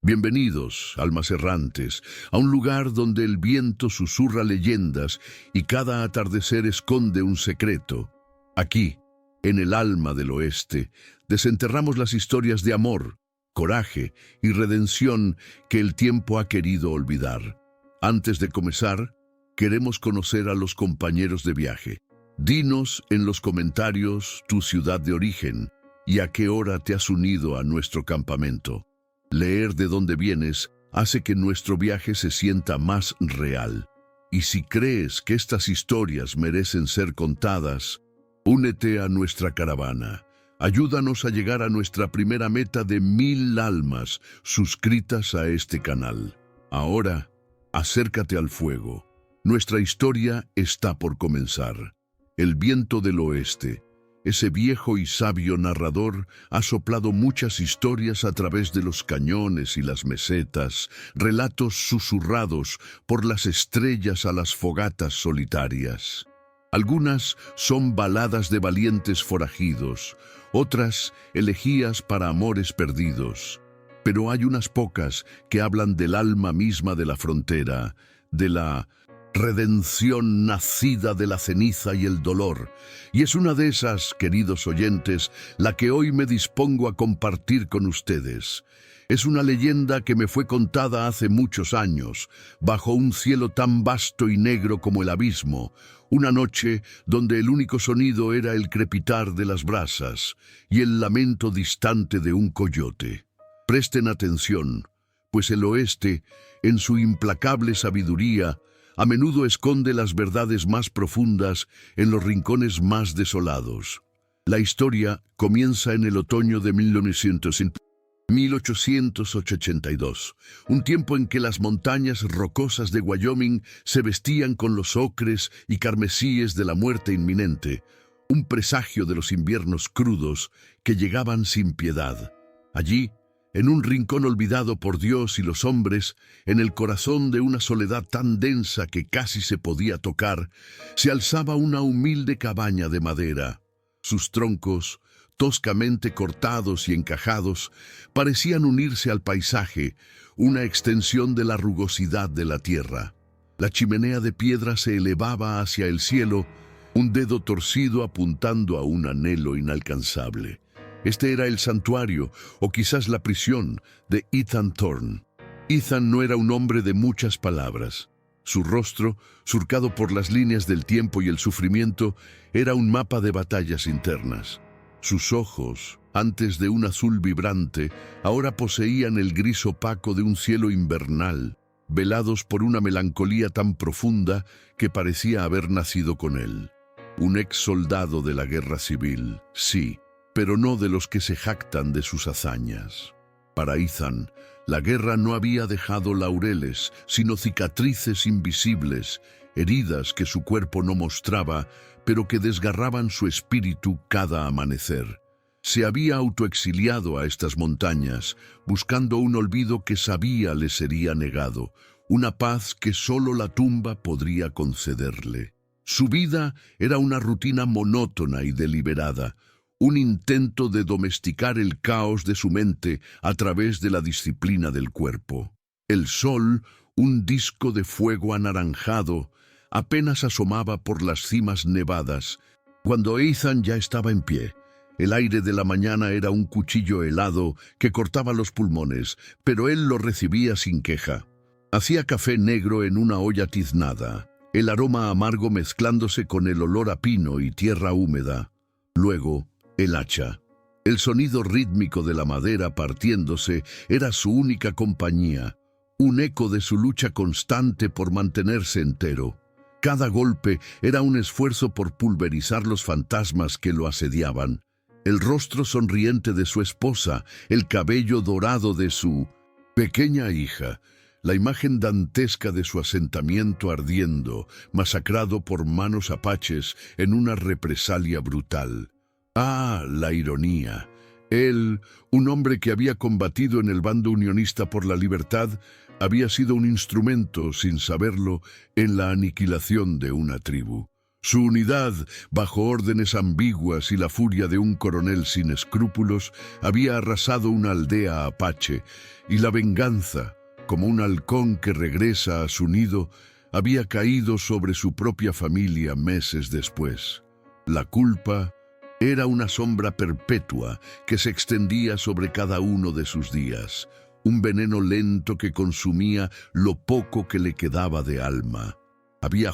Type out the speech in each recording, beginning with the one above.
Bienvenidos, almas errantes, a un lugar donde el viento susurra leyendas y cada atardecer esconde un secreto. Aquí, en el alma del oeste, desenterramos las historias de amor, coraje y redención que el tiempo ha querido olvidar. Antes de comenzar, queremos conocer a los compañeros de viaje. Dinos en los comentarios tu ciudad de origen y a qué hora te has unido a nuestro campamento. Leer de dónde vienes hace que nuestro viaje se sienta más real. Y si crees que estas historias merecen ser contadas, únete a nuestra caravana. Ayúdanos a llegar a nuestra primera meta de 1000 almas suscritas a este canal. Ahora, acércate al fuego. Nuestra historia está por comenzar. El viento del oeste, ese viejo y sabio narrador, ha soplado muchas historias a través de los cañones y las mesetas, relatos susurrados por las estrellas a las fogatas solitarias. Algunas son baladas de valientes forajidos, otras elegías para amores perdidos. Pero hay unas pocas que hablan del alma misma de la frontera, de la redención nacida de la ceniza y el dolor. Y es una de esas, queridos oyentes, la que hoy me dispongo a compartir con ustedes. Es una leyenda que me fue contada hace muchos años, bajo un cielo tan vasto y negro como el abismo, una noche donde el único sonido era el crepitar de las brasas y el lamento distante de un coyote. Presten atención, pues el oeste, en su implacable sabiduría, a menudo esconde las verdades más profundas en los rincones más desolados. La historia comienza en el otoño de 1882, un tiempo en que las montañas rocosas de Wyoming se vestían con los ocres y carmesíes de la muerte inminente, un presagio de los inviernos crudos que llegaban sin piedad. Allí, en un rincón olvidado por Dios y los hombres, en el corazón de una soledad tan densa que casi se podía tocar, se alzaba una humilde cabaña de madera. Sus troncos, toscamente cortados y encajados, parecían unirse al paisaje, una extensión de la rugosidad de la tierra. La chimenea de piedra se elevaba hacia el cielo, un dedo torcido apuntando a un anhelo inalcanzable. Este era el santuario, o quizás la prisión, de Ethan Thorne. Ethan no era un hombre de muchas palabras. Su rostro, surcado por las líneas del tiempo y el sufrimiento, era un mapa de batallas internas. Sus ojos, antes de un azul vibrante, ahora poseían el gris opaco de un cielo invernal, velados por una melancolía tan profunda que parecía haber nacido con él. Un ex soldado de la guerra civil, sí, pero no de los que se jactan de sus hazañas. Para Ethan, la guerra no había dejado laureles, sino cicatrices invisibles, heridas que su cuerpo no mostraba, pero que desgarraban su espíritu cada amanecer. Se había autoexiliado a estas montañas, buscando un olvido que sabía le sería negado, una paz que solo la tumba podría concederle. Su vida era una rutina monótona y deliberada, un intento de domesticar el caos de su mente a través de la disciplina del cuerpo. El sol, un disco de fuego anaranjado, apenas asomaba por las cimas nevadas, cuando Ethan ya estaba en pie. El aire de la mañana era un cuchillo helado que cortaba los pulmones, pero él lo recibía sin queja. Hacía café negro en una olla tiznada, el aroma amargo mezclándose con el olor a pino y tierra húmeda. Luego, el hacha. El sonido rítmico de la madera partiéndose era su única compañía, un eco de su lucha constante por mantenerse entero. Cada golpe era un esfuerzo por pulverizar los fantasmas que lo asediaban. El rostro sonriente de su esposa, el cabello dorado de su pequeña hija, la imagen dantesca de su asentamiento ardiendo, masacrado por manos apaches en una represalia brutal. Ah, la ironía. Él, un hombre que había combatido en el bando unionista por la libertad, había sido un instrumento, sin saberlo, en la aniquilación de una tribu. Su unidad, bajo órdenes ambiguas y la furia de un coronel sin escrúpulos, había arrasado una aldea apache, y la venganza, como un halcón que regresa a su nido, había caído sobre su propia familia meses después. La culpa era una sombra perpetua que se extendía sobre cada uno de sus días, un veneno lento que consumía lo poco que le quedaba de alma. Había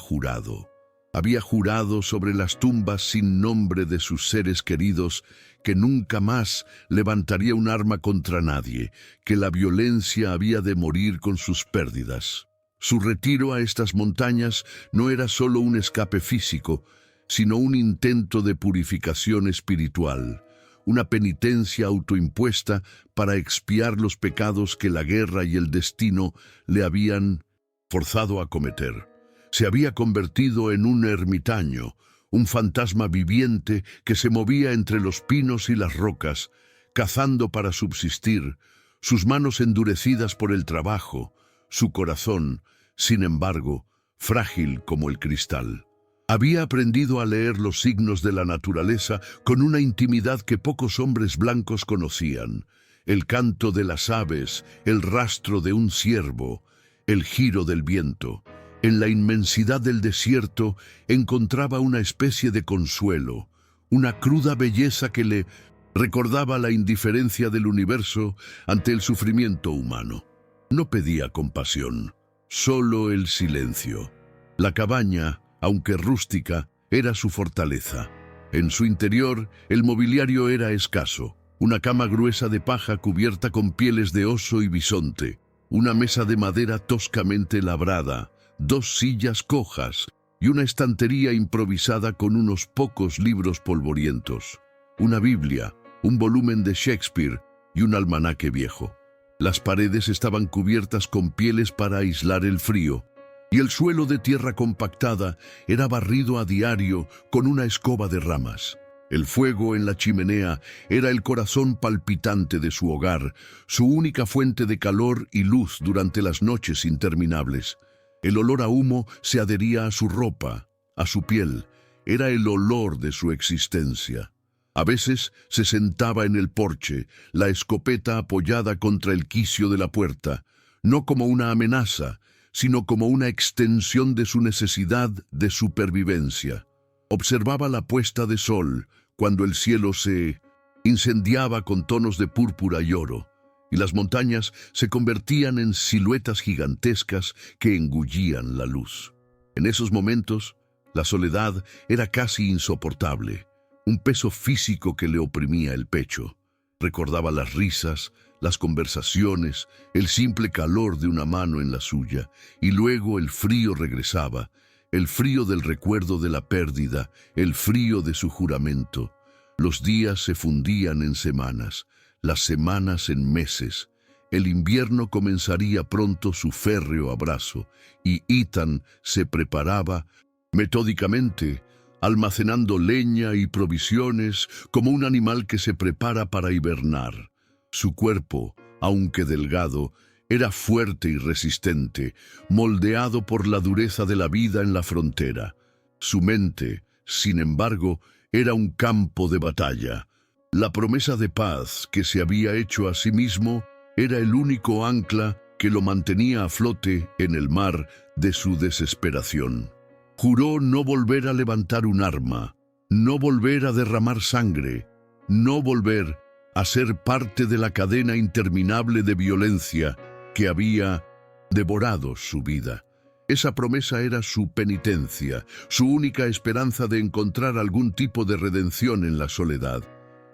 jurado sobre las tumbas sin nombre de sus seres queridos que nunca más levantaría un arma contra nadie, que la violencia había de morir con sus pérdidas. Su retiro a estas montañas no era solo un escape físico, sino un intento de purificación espiritual, una penitencia autoimpuesta para expiar los pecados que la guerra y el destino le habían forzado a cometer. Se había convertido en un ermitaño, un fantasma viviente que se movía entre los pinos y las rocas, cazando para subsistir, sus manos endurecidas por el trabajo, su corazón, sin embargo, frágil como el cristal. Había aprendido a leer los signos de la naturaleza con una intimidad que pocos hombres blancos conocían: el canto de las aves, el rastro de un ciervo, el giro del viento. En la inmensidad del desierto encontraba una especie de consuelo, una cruda belleza que le recordaba la indiferencia del universo ante el sufrimiento humano. No pedía compasión, solo el silencio. La cabaña, aunque rústica, era su fortaleza. En su interior, el mobiliario era escaso: una cama gruesa de paja cubierta con pieles de oso y bisonte, una mesa de madera toscamente labrada, 2 sillas cojas y una estantería improvisada con unos pocos libros polvorientos, una Biblia, un volumen de Shakespeare y un almanaque viejo. Las paredes estaban cubiertas con pieles para aislar el frío, y el suelo de tierra compactada era barrido a diario con una escoba de ramas. El fuego en la chimenea era el corazón palpitante de su hogar, su única fuente de calor y luz durante las noches interminables. El olor a humo se adhería a su ropa, a su piel. Era el olor de su existencia. A veces se sentaba en el porche, la escopeta apoyada contra el quicio de la puerta, no como una amenaza, sino como una extensión de su necesidad de supervivencia. Observaba la puesta de sol, cuando el cielo se incendiaba con tonos de púrpura y oro, y las montañas se convertían en siluetas gigantescas que engullían la luz. En esos momentos, la soledad era casi insoportable, un peso físico que le oprimía el pecho. Recordaba las risas, las conversaciones, el simple calor de una mano en la suya, y luego el frío regresaba, el frío del recuerdo de la pérdida, el frío de su juramento. Los días se fundían en semanas, las semanas en meses. El invierno comenzaría pronto su férreo abrazo, y Ethan se preparaba metódicamente, almacenando leña y provisiones como un animal que se prepara para hibernar. Su cuerpo, aunque delgado, era fuerte y resistente, moldeado por la dureza de la vida en la frontera. Su mente, sin embargo, era un campo de batalla. La promesa de paz que se había hecho a sí mismo era el único ancla que lo mantenía a flote en el mar de su desesperación. Juró no volver a levantar un arma, no volver a derramar sangre, no volver a ser parte de la cadena interminable de violencia que había devorado su vida. Esa promesa era su penitencia, su única esperanza de encontrar algún tipo de redención en la soledad.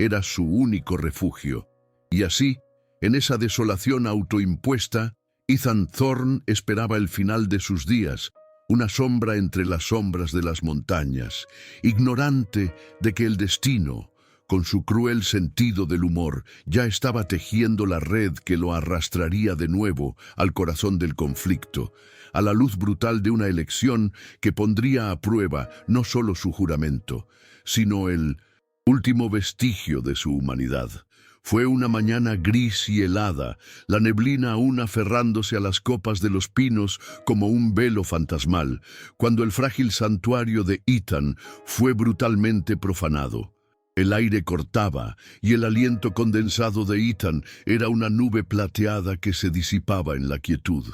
Era su único refugio. Y así, en esa desolación autoimpuesta, Ethan Thorne esperaba el final de sus días, una sombra entre las sombras de las montañas, ignorante de que el destino, con su cruel sentido del humor, ya estaba tejiendo la red que lo arrastraría de nuevo al corazón del conflicto, a la luz brutal de una elección que pondría a prueba no solo su juramento, sino el último vestigio de su humanidad. Fue una mañana gris y helada, la neblina aún aferrándose a las copas de los pinos como un velo fantasmal, cuando el frágil santuario de Ethan fue brutalmente profanado. El aire cortaba, y el aliento condensado de Ethan era una nube plateada que se disipaba en la quietud.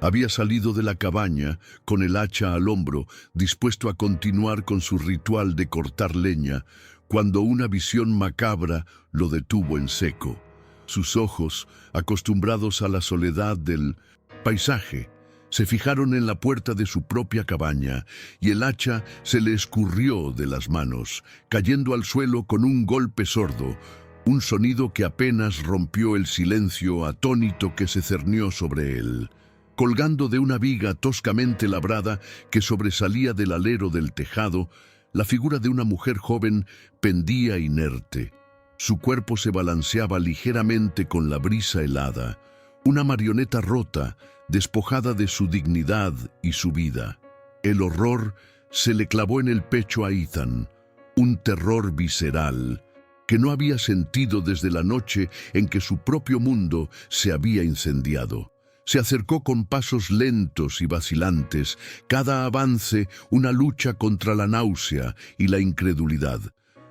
Había salido de la cabaña, con el hacha al hombro, dispuesto a continuar con su ritual de cortar leña, cuando una visión macabra lo detuvo en seco. Sus ojos, acostumbrados a la soledad del paisaje, se fijaron en la puerta de su propia cabaña, y el hacha se le escurrió de las manos, cayendo al suelo con un golpe sordo, un sonido que apenas rompió el silencio atónito que se cernió sobre él. Colgando de una viga toscamente labrada que sobresalía del alero del tejado, la figura de una mujer joven pendía inerte. Su cuerpo se balanceaba ligeramente con la brisa helada, una marioneta rota, despojada de su dignidad y su vida. El horror se le clavó en el pecho a Ethan, un terror visceral que no había sentido desde la noche en que su propio mundo se había incendiado. Se acercó con pasos lentos y vacilantes, cada avance una lucha contra la náusea y la incredulidad.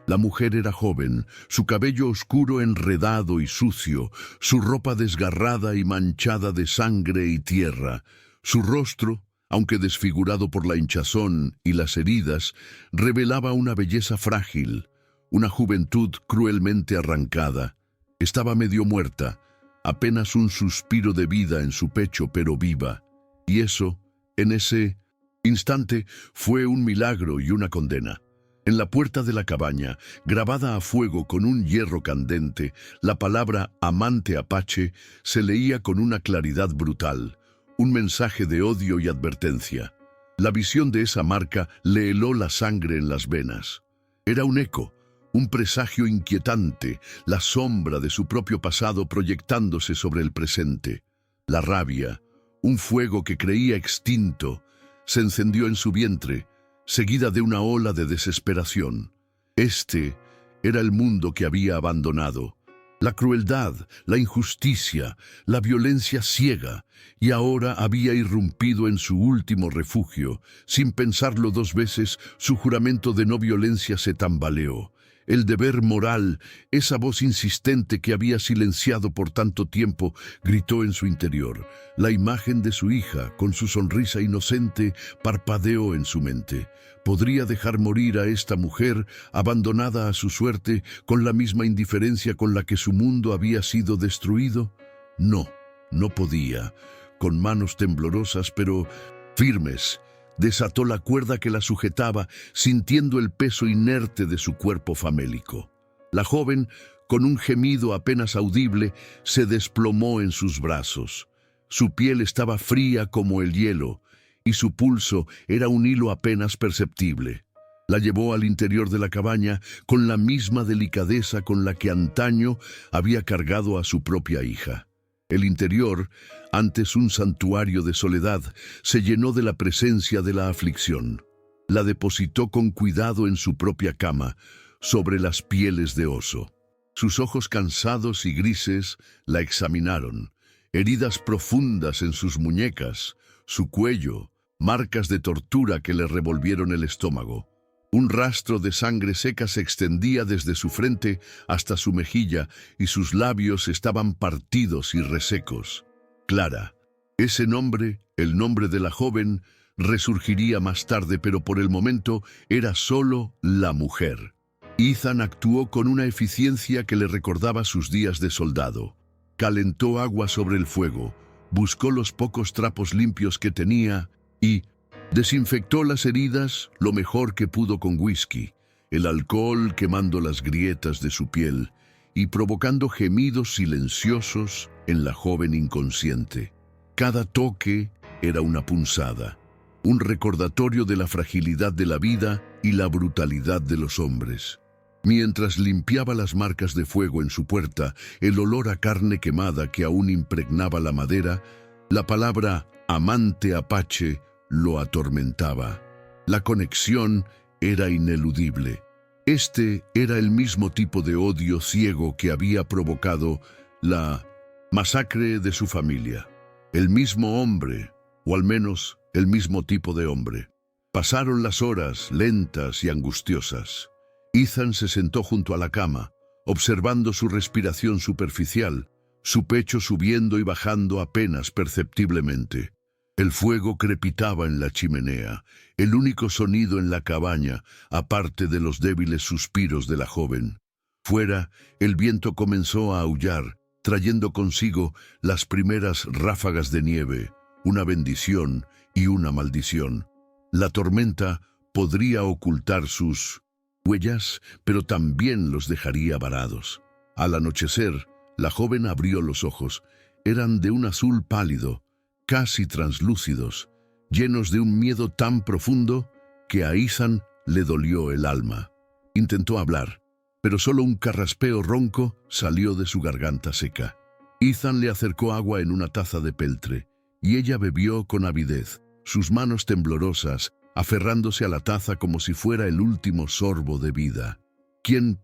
La mujer era joven, su cabello oscuro enredado y sucio, su ropa desgarrada y manchada de sangre y tierra. Su rostro, aunque desfigurado por la hinchazón y las heridas, revelaba una belleza frágil, una juventud cruelmente arrancada. Estaba medio muerta, apenas un suspiro de vida en su pecho, pero viva. Y eso, en ese instante, fue un milagro y una condena. En la puerta de la cabaña, grabada a fuego con un hierro candente, la palabra amante apache se leía con una claridad brutal, un mensaje de odio y advertencia. La visión de esa marca le heló la sangre en las venas. Era un eco, un presagio inquietante, la sombra de su propio pasado proyectándose sobre el presente. La rabia, un fuego que creía extinto, se encendió en su vientre, seguida de una ola de desesperación. Este era el mundo que había abandonado. La crueldad, la injusticia, la violencia ciega, y ahora había irrumpido en su último refugio. Sin pensarlo dos veces, su juramento de no violencia se tambaleó. El deber moral, esa voz insistente que había silenciado por tanto tiempo, gritó en su interior. La imagen de su hija, con su sonrisa inocente, parpadeó en su mente. ¿Podría dejar morir a esta mujer, abandonada a su suerte, con la misma indiferencia con la que su mundo había sido destruido? No, no podía. Con manos temblorosas, pero firmes, desató la cuerda que la sujetaba, sintiendo el peso inerte de su cuerpo famélico. La joven, con un gemido apenas audible, se desplomó en sus brazos. Su piel estaba fría como el hielo, y su pulso era un hilo apenas perceptible. La llevó al interior de la cabaña con la misma delicadeza con la que antaño había cargado a su propia hija. El interior, antes un santuario de soledad, se llenó de la presencia de la aflicción. La depositó con cuidado en su propia cama, sobre las pieles de oso. Sus ojos cansados y grises la examinaron, heridas profundas en sus muñecas, su cuello, marcas de tortura que le revolvieron el estómago. Un rastro de sangre seca se extendía desde su frente hasta su mejilla y sus labios estaban partidos y resecos. Clara. Ese nombre, el nombre de la joven, resurgiría más tarde, pero por el momento era solo la mujer. Ethan actuó con una eficiencia que le recordaba sus días de soldado. Calentó agua sobre el fuego, buscó los pocos trapos limpios que tenía y desinfectó las heridas lo mejor que pudo con whisky, el alcohol quemando las grietas de su piel y provocando gemidos silenciosos en la joven inconsciente. Cada toque era una punzada, un recordatorio de la fragilidad de la vida y la brutalidad de los hombres. Mientras limpiaba las marcas de fuego en su puerta, el olor a carne quemada que aún impregnaba la madera, la palabra amante apache lo atormentaba. La conexión era ineludible. Este era el mismo tipo de odio ciego que había provocado la masacre de su familia. El mismo hombre, o al menos el mismo tipo de hombre. Pasaron las horas lentas y angustiosas. Ethan se sentó junto a la cama, observando su respiración superficial, su pecho subiendo y bajando apenas perceptiblemente. El fuego crepitaba en la chimenea, el único sonido en la cabaña, aparte de los débiles suspiros de la joven. Fuera, el viento comenzó a aullar, trayendo consigo las primeras ráfagas de nieve, una bendición y una maldición. La tormenta podría ocultar sus huellas, pero también los dejaría varados. Al anochecer, la joven abrió los ojos. Eran de un azul pálido, casi translúcidos, llenos de un miedo tan profundo que a Ethan le dolió el alma. Intentó hablar, pero solo un carraspeo ronco salió de su garganta seca. Ethan le acercó agua en una taza de peltre, y ella bebió con avidez, sus manos temblorosas, aferrándose a la taza como si fuera el último sorbo de vida. ¿Quién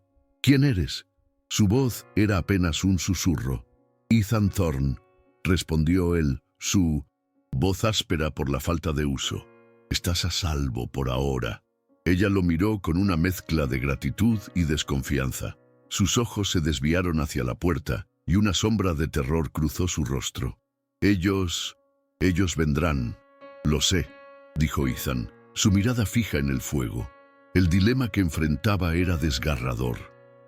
eres? Su voz era apenas un susurro. Ethan Thorne, respondió él, su voz áspera por la falta de uso. Estás a salvo por ahora. Ella lo miró con una mezcla de gratitud y desconfianza. Sus ojos se desviaron hacia la puerta y una sombra de terror cruzó su rostro. Ellos vendrán. Lo sé, dijo Ethan, su mirada fija en el fuego. El dilema que enfrentaba era desgarrador.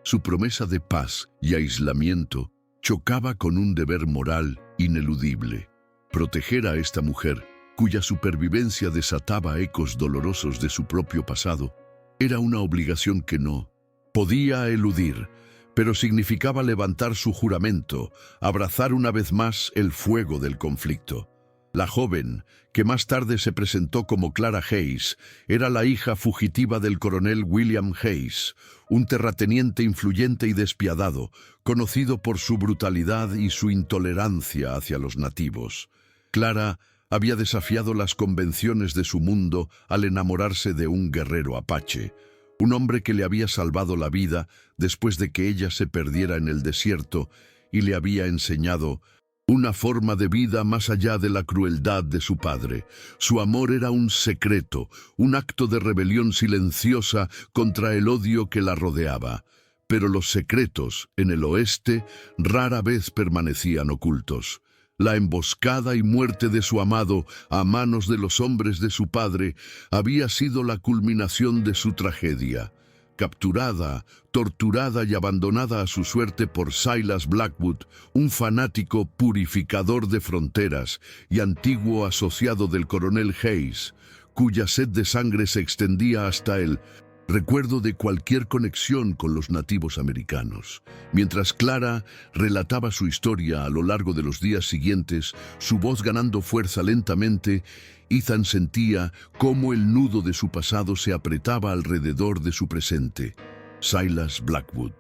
Su promesa de paz y aislamiento chocaba con un deber moral ineludible. Proteger a esta mujer, cuya supervivencia desataba ecos dolorosos de su propio pasado, era una obligación que no podía eludir, pero significaba levantar su juramento, abrazar una vez más el fuego del conflicto. La joven, que más tarde se presentó como Clara Hayes, era la hija fugitiva del coronel William Hayes, un terrateniente influyente y despiadado, conocido por su brutalidad y su intolerancia hacia los nativos. Clara había desafiado las convenciones de su mundo al enamorarse de un guerrero apache, un hombre que le había salvado la vida después de que ella se perdiera en el desierto y le había enseñado una forma de vida más allá de la crueldad de su padre. Su amor era un secreto, un acto de rebelión silenciosa contra el odio que la rodeaba. Pero los secretos, en el oeste, rara vez permanecían ocultos. La emboscada y muerte de su amado a manos de los hombres de su padre había sido la culminación de su tragedia. Capturada, torturada y abandonada a su suerte por Silas Blackwood, un fanático purificador de fronteras y antiguo asociado del coronel Hayes, cuya sed de sangre se extendía hasta el recuerdo de cualquier conexión con los nativos americanos. Mientras Clara relataba su historia a lo largo de los días siguientes, su voz ganando fuerza lentamente, Ethan sentía cómo el nudo de su pasado se apretaba alrededor de su presente. Silas Blackwood.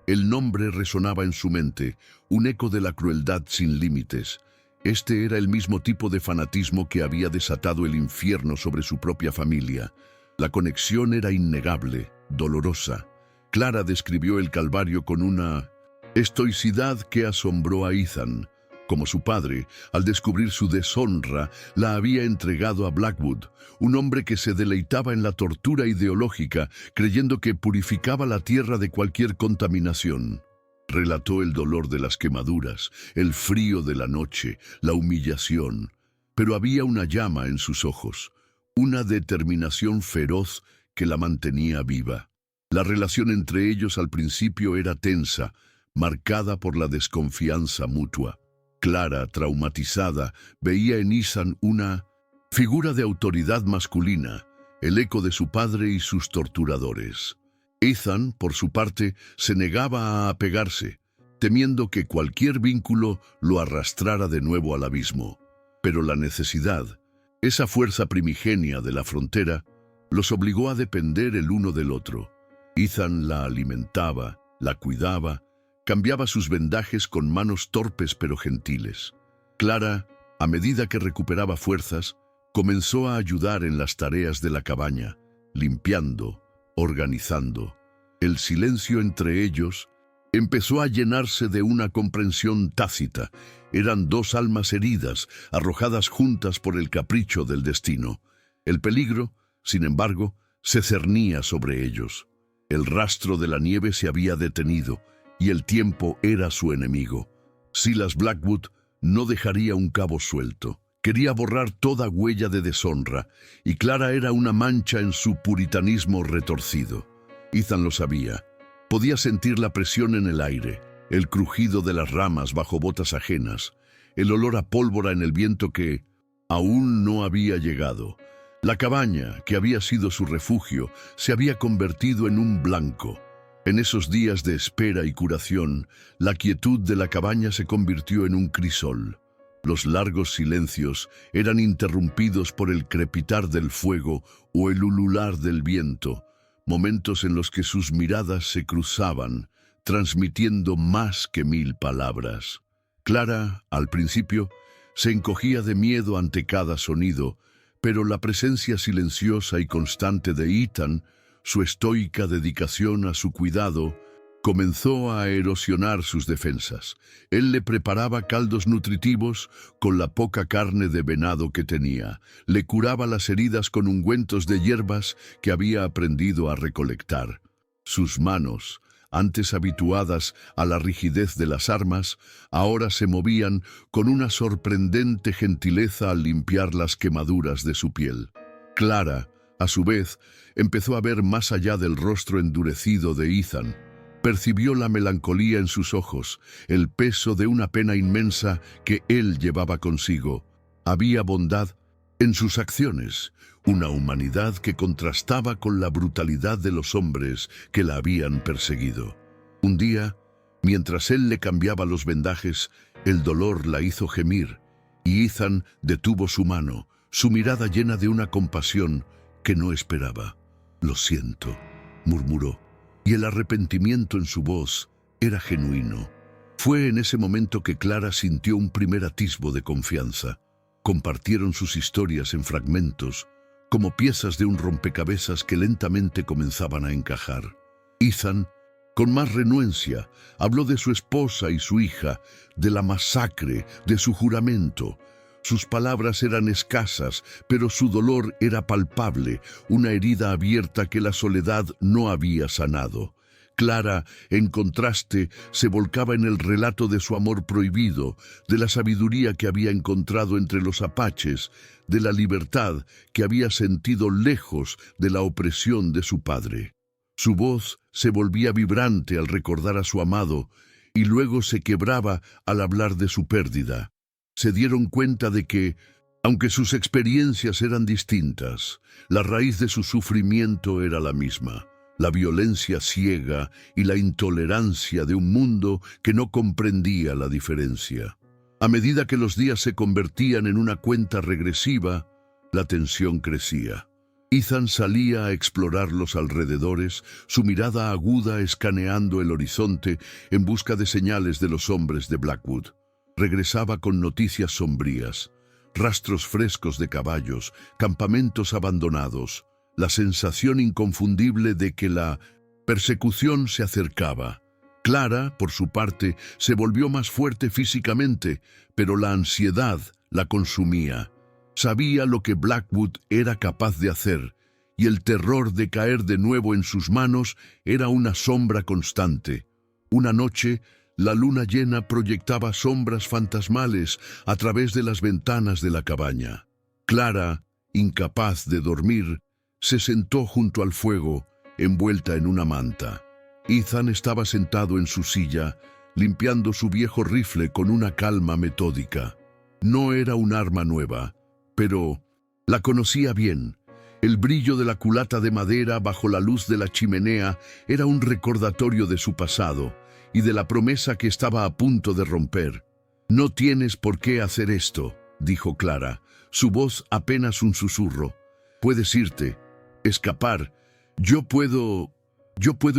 El nombre resonaba en su mente, un eco de la crueldad sin límites. Este era el mismo tipo de fanatismo que había desatado el infierno sobre su propia familia. La conexión era innegable, dolorosa. Clara describió el calvario con una estoicidad que asombró a Ethan. Como su padre, al descubrir su deshonra, la había entregado a Blackwood, un hombre que se deleitaba en la tortura ideológica, creyendo que purificaba la tierra de cualquier contaminación. Relató el dolor de las quemaduras, el frío de la noche, la humillación. Pero había una llama en sus ojos, una determinación feroz que la mantenía viva. La relación entre ellos al principio era tensa, marcada por la desconfianza mutua. Clara, traumatizada, veía en Ethan una figura de autoridad masculina, el eco de su padre y sus torturadores. Ethan, por su parte, se negaba a apegarse, temiendo que cualquier vínculo lo arrastrara de nuevo al abismo. Pero la necesidad, esa fuerza primigenia de la frontera, los obligó a depender el uno del otro. Ethan la alimentaba, la cuidaba, cambiaba sus vendajes con manos torpes pero gentiles. Clara, a medida que recuperaba fuerzas, comenzó a ayudar en las tareas de la cabaña, limpiando, organizando. El silencio entre ellos empezó a llenarse de una comprensión tácita. Eran dos almas heridas, arrojadas juntas por el capricho del destino. El peligro, sin embargo, se cernía sobre ellos. El rastro de la nieve se había detenido, y el tiempo era su enemigo. Silas Blackwood no dejaría un cabo suelto. Quería borrar toda huella de deshonra, y Clara era una mancha en su puritanismo retorcido. Ethan lo sabía. Podía sentir la presión en el aire, el crujido de las ramas bajo botas ajenas, el olor a pólvora en el viento que aún no había llegado. La cabaña, que había sido su refugio, se había convertido en un blanco. En esos días de espera y curación, la quietud de la cabaña se convirtió en un crisol. Los largos silencios eran interrumpidos por el crepitar del fuego o el ulular del viento, momentos en los que sus miradas se cruzaban, transmitiendo más que 1000 palabras. Clara, al principio, se encogía de miedo ante cada sonido, pero la presencia silenciosa y constante de Ethan, su estoica dedicación a su cuidado, comenzó a erosionar sus defensas. Él le preparaba caldos nutritivos con la poca carne de venado que tenía. Le curaba las heridas con ungüentos de hierbas que había aprendido a recolectar. Sus manos, antes habituadas a la rigidez de las armas, ahora se movían con una sorprendente gentileza al limpiar las quemaduras de su piel. Clara, a su vez, empezó a ver más allá del rostro endurecido de Ethan. Percibió la melancolía en sus ojos, el peso de una pena inmensa que él llevaba consigo. Había bondad en sus acciones, una humanidad que contrastaba con la brutalidad de los hombres que la habían perseguido. Un día, mientras él le cambiaba los vendajes, el dolor la hizo gemir, y Ethan detuvo su mano, su mirada llena de una compasión que no esperaba. «Lo siento», murmuró, y el arrepentimiento en su voz era genuino. Fue en ese momento que Clara sintió un primer atisbo de confianza. Compartieron sus historias en fragmentos, como piezas de un rompecabezas que lentamente comenzaban a encajar. Ethan, con más renuencia, habló de su esposa y su hija, de la masacre, de su juramento. Sus palabras eran escasas, pero su dolor era palpable, una herida abierta que la soledad no había sanado. Clara, en contraste, se volcaba en el relato de su amor prohibido, de la sabiduría que había encontrado entre los apaches, de la libertad que había sentido lejos de la opresión de su padre. Su voz se volvía vibrante al recordar a su amado, y luego se quebraba al hablar de su pérdida. Se dieron cuenta de que, aunque sus experiencias eran distintas, la raíz de su sufrimiento era la misma: la violencia ciega y la intolerancia de un mundo que no comprendía la diferencia. A medida que los días se convertían en una cuenta regresiva, la tensión crecía. Ethan salía a explorar los alrededores, su mirada aguda escaneando el horizonte en busca de señales de los hombres de Blackwood. Regresaba con noticias sombrías, rastros frescos de caballos, campamentos abandonados, la sensación inconfundible de que la persecución se acercaba. Clara, por su parte, se volvió más fuerte físicamente, pero la ansiedad la consumía. Sabía lo que Blackwood era capaz de hacer, y el terror de caer de nuevo en sus manos era una sombra constante. Una noche, la luna llena proyectaba sombras fantasmales a través de las ventanas de la cabaña. Clara, incapaz de dormir, se sentó junto al fuego, envuelta en una manta. Ethan estaba sentado en su silla, limpiando su viejo rifle con una calma metódica. No era un arma nueva, pero la conocía bien. El brillo de la culata de madera bajo la luz de la chimenea era un recordatorio de su pasado y de la promesa que estaba a punto de romper. «No tienes por qué hacer esto», dijo Clara, su voz apenas un susurro. «Puedes irte, escapar. Yo puedo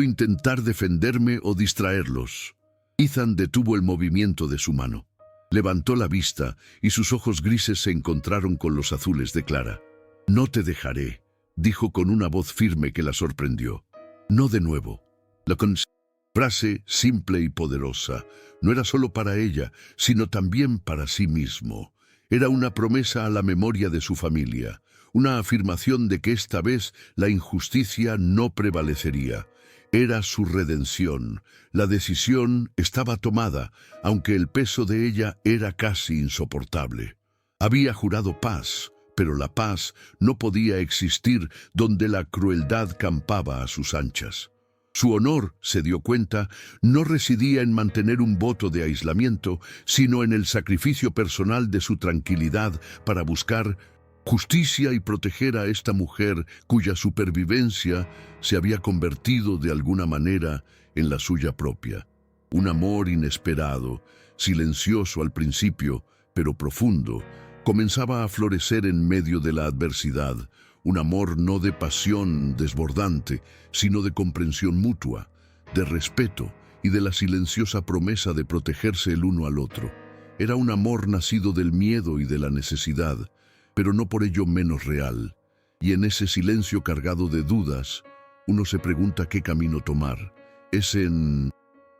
intentar defenderme o distraerlos». Ethan detuvo el movimiento de su mano. Levantó la vista y sus ojos grises se encontraron con los azules de Clara. «No te dejaré», dijo con una voz firme que la sorprendió. «No de nuevo». Frase simple y poderosa. No era solo para ella, sino también para sí mismo. Era una promesa a la memoria de su familia, una afirmación de que esta vez la injusticia no prevalecería. Era su redención. La decisión estaba tomada, aunque el peso de ella era casi insoportable. Había jurado paz, pero la paz no podía existir donde la crueldad campaba a sus anchas. Su honor, se dio cuenta, no residía en mantener un voto de aislamiento, sino en el sacrificio personal de su tranquilidad para buscar justicia y proteger a esta mujer cuya supervivencia se había convertido de alguna manera en la suya propia. Un amor inesperado, silencioso al principio, pero profundo, comenzaba a florecer en medio de la adversidad. Un amor no de pasión desbordante, sino de comprensión mutua, de respeto y de la silenciosa promesa de protegerse el uno al otro. Era un amor nacido del miedo y de la necesidad, pero no por ello menos real. Y en ese silencio cargado de dudas, uno se pregunta qué camino tomar. Es en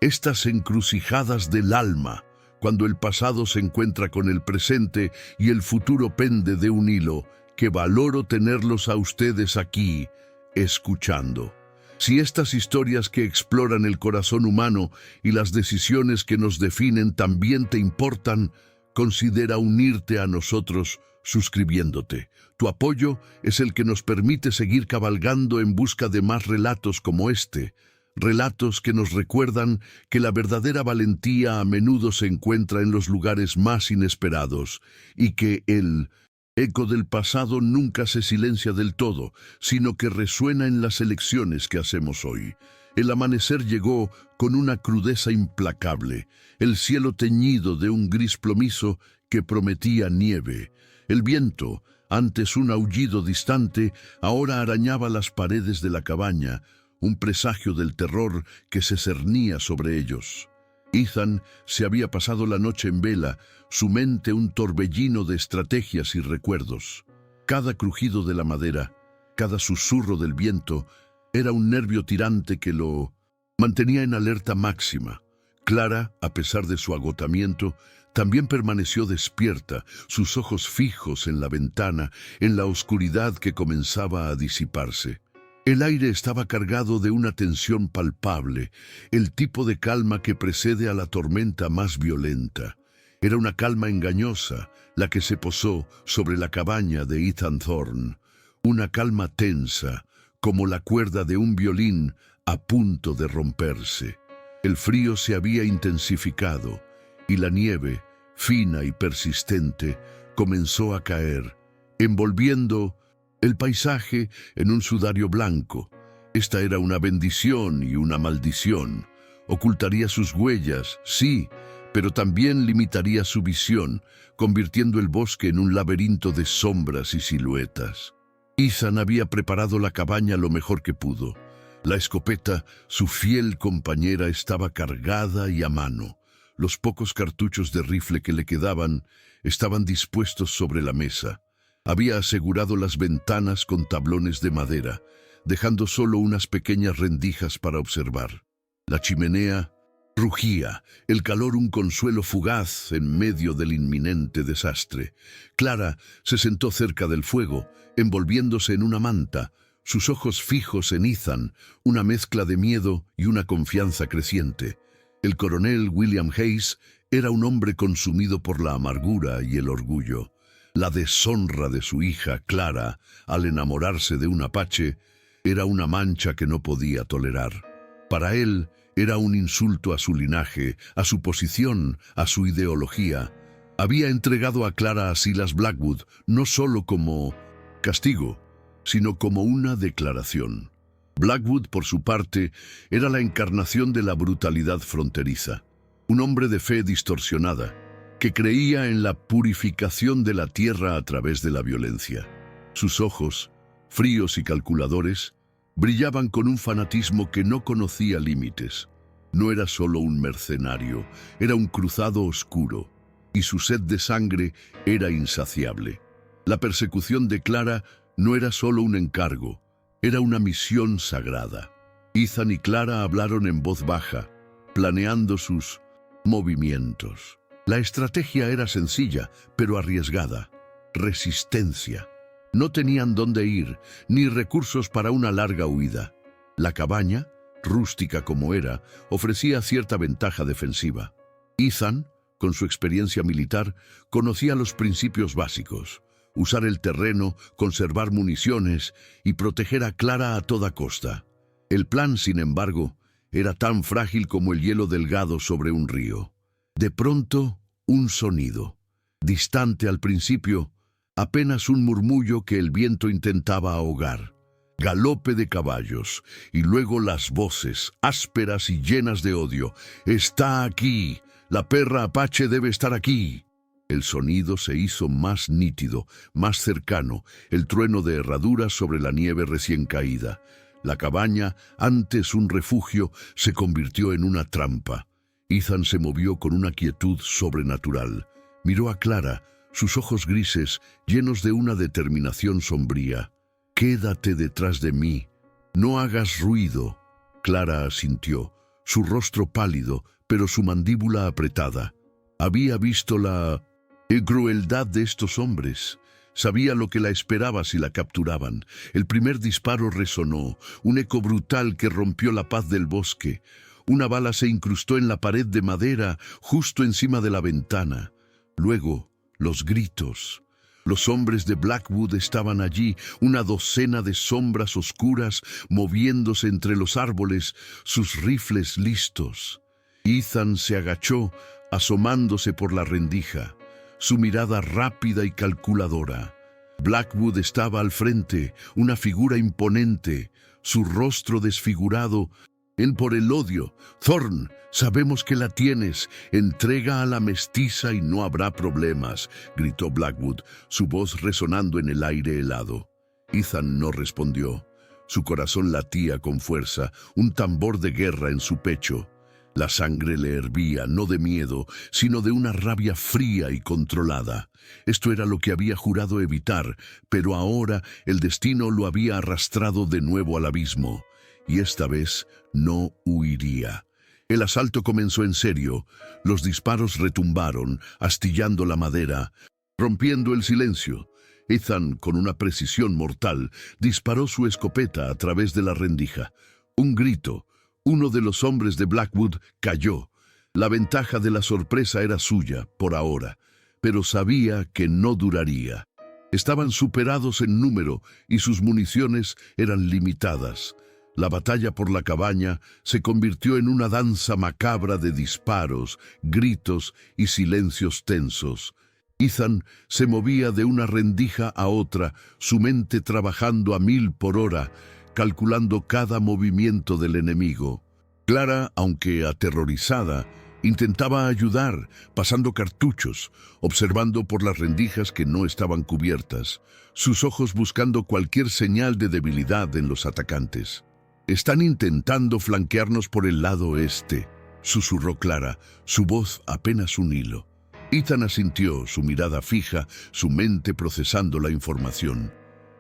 estas encrucijadas del alma, cuando el pasado se encuentra con el presente y el futuro pende de un hilo, que valoro tenerlos a ustedes aquí, escuchando. Si estas historias que exploran el corazón humano y las decisiones que nos definen también te importan, considera unirte a nosotros suscribiéndote. Tu apoyo es el que nos permite seguir cabalgando en busca de más relatos como este, relatos que nos recuerdan que la verdadera valentía a menudo se encuentra en los lugares más inesperados y que el eco del pasado nunca se silencia del todo, sino que resuena en las elecciones que hacemos hoy. El amanecer llegó con una crudeza implacable, el cielo teñido de un gris plomizo que prometía nieve. El viento, antes un aullido distante, ahora arañaba las paredes de la cabaña, un presagio del terror que se cernía sobre ellos. Ethan se había pasado la noche en vela, su mente un torbellino de estrategias y recuerdos. Cada crujido de la madera, cada susurro del viento, era un nervio tirante que lo mantenía en alerta máxima. Clara, a pesar de su agotamiento, también permaneció despierta, sus ojos fijos en la ventana, en la oscuridad que comenzaba a disiparse. El aire estaba cargado de una tensión palpable, el tipo de calma que precede a la tormenta más violenta. Era una calma engañosa, la que se posó sobre la cabaña de Ethan Thorne. Una calma tensa, como la cuerda de un violín a punto de romperse. El frío se había intensificado y la nieve, fina y persistente, comenzó a caer, envolviendo el paisaje en un sudario blanco. Esta era una bendición y una maldición. Ocultaría sus huellas, sí, pero también limitaría su visión, convirtiendo el bosque en un laberinto de sombras y siluetas. Ethan había preparado la cabaña lo mejor que pudo. La escopeta, su fiel compañera, estaba cargada y a mano. Los pocos cartuchos de rifle que le quedaban estaban dispuestos sobre la mesa. Había asegurado las ventanas con tablones de madera, dejando solo unas pequeñas rendijas para observar. La chimenea rugía, el calor un consuelo fugaz en medio del inminente desastre. Clara se sentó cerca del fuego, envolviéndose en una manta, sus ojos fijos en Ethan, una mezcla de miedo y una confianza creciente. El coronel William Hayes era un hombre consumido por la amargura y el orgullo. La deshonra de su hija, Clara, al enamorarse de un apache, era una mancha que no podía tolerar. Para él, era un insulto a su linaje, a su posición, a su ideología. Había entregado a Clara a Silas Blackwood no solo como castigo, sino como una declaración. Blackwood, por su parte, era la encarnación de la brutalidad fronteriza. Un hombre de fe distorsionada, que creía en la purificación de la tierra a través de la violencia. Sus ojos, fríos y calculadores, brillaban con un fanatismo que no conocía límites. No era solo un mercenario, era un cruzado oscuro, y su sed de sangre era insaciable. La persecución de Clara no era solo un encargo, era una misión sagrada. Ethan y Clara hablaron en voz baja, planeando sus movimientos. La estrategia era sencilla, pero arriesgada. Resistencia. No tenían dónde ir, ni recursos para una larga huida. La cabaña, rústica como era, ofrecía cierta ventaja defensiva. Ethan, con su experiencia militar, conocía los principios básicos: usar el terreno, conservar municiones y proteger a Clara a toda costa. El plan, sin embargo, era tan frágil como el hielo delgado sobre un río. De pronto, un sonido. Distante al principio, apenas un murmullo que el viento intentaba ahogar. Galope de caballos, y luego las voces, ásperas y llenas de odio. «¡Está aquí! La perra apache debe estar aquí». El sonido se hizo más nítido, más cercano, el trueno de herraduras sobre la nieve recién caída. La cabaña, antes un refugio, se convirtió en una trampa. Ethan se movió con una quietud sobrenatural. Miró a Clara, sus ojos grises, llenos de una determinación sombría. «Quédate detrás de mí. No hagas ruido». Clara asintió, su rostro pálido, pero su mandíbula apretada. Había visto la crueldad de estos hombres. Sabía lo que la esperaba si la capturaban. El primer disparo resonó, un eco brutal que rompió la paz del bosque. Una bala se incrustó en la pared de madera, justo encima de la ventana. Luego, los gritos. Los hombres de Blackwood estaban allí, una docena de sombras oscuras moviéndose entre los árboles, sus rifles listos. Ethan se agachó, asomándose por la rendija, su mirada rápida y calculadora. Blackwood estaba al frente, una figura imponente, su rostro desfigurado por el odio. «Thorn, sabemos que la tienes. Entrega a la mestiza y no habrá problemas», gritó Blackwood, su voz resonando en el aire helado. Ethan no respondió. Su corazón latía con fuerza, un tambor de guerra en su pecho. La sangre le hervía, no de miedo, sino de una rabia fría y controlada. Esto era lo que había jurado evitar, pero ahora el destino lo había arrastrado de nuevo al abismo. Y esta vez no huiría. El asalto comenzó en serio. Los disparos retumbaron, astillando la madera, rompiendo el silencio. Ethan, con una precisión mortal, disparó su escopeta a través de la rendija. Un grito. Uno de los hombres de Blackwood cayó. La ventaja de la sorpresa era suya, por ahora, pero sabía que no duraría. Estaban superados en número y sus municiones eran limitadas. La batalla por la cabaña se convirtió en una danza macabra de disparos, gritos y silencios tensos. Ethan se movía de una rendija a otra, su mente trabajando a 1000 por hora, calculando cada movimiento del enemigo. Clara, aunque aterrorizada, intentaba ayudar, pasando cartuchos, observando por las rendijas que no estaban cubiertas, sus ojos buscando cualquier señal de debilidad en los atacantes. «Están intentando flanquearnos por el lado este», susurró Clara, su voz apenas un hilo. Ethan asintió, su mirada fija, su mente procesando la información.